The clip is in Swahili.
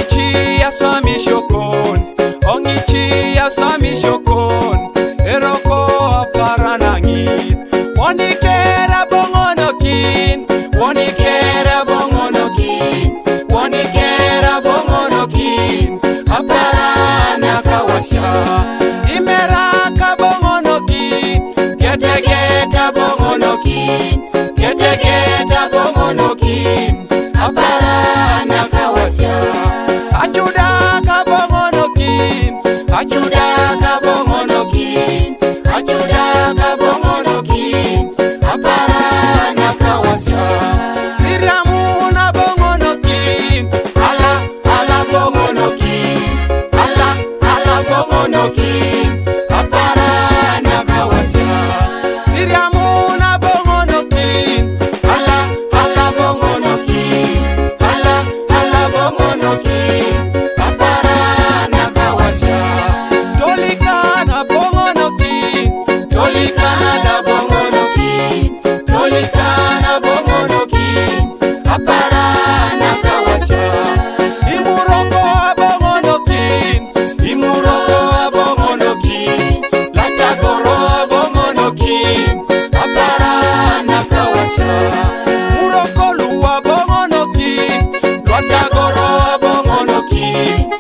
Ongichi ya swami shokon, ongichi ya swami shokon, eroko aparanangin. Wonikera bongonokin, wonikera bongonokin, wonikera bongonokin, aparana kawasya. Imeraka bongonokin, geta bongonokin, geta bongonokin, aparana kawasya. Achudaka bongonokin, achudaka bongonokin, achudaka bongonokin, aparana kawasya. Iramuna bongonokin, ala bongonokin, ala bongonokin, aparana kawasya. Iramuna bongonokin, ala bongonokin, ala bongonokin, aparana kawasya. Tolikana bongonokin, tolikana bongonokin, tolikana bongonokin, aparana kawasya. Imuroko bongonokin, imuroko bongonokin, latagoro bongonokin, aparana kawasya. Muroko luwa bongonokin, latagoro bongonokin,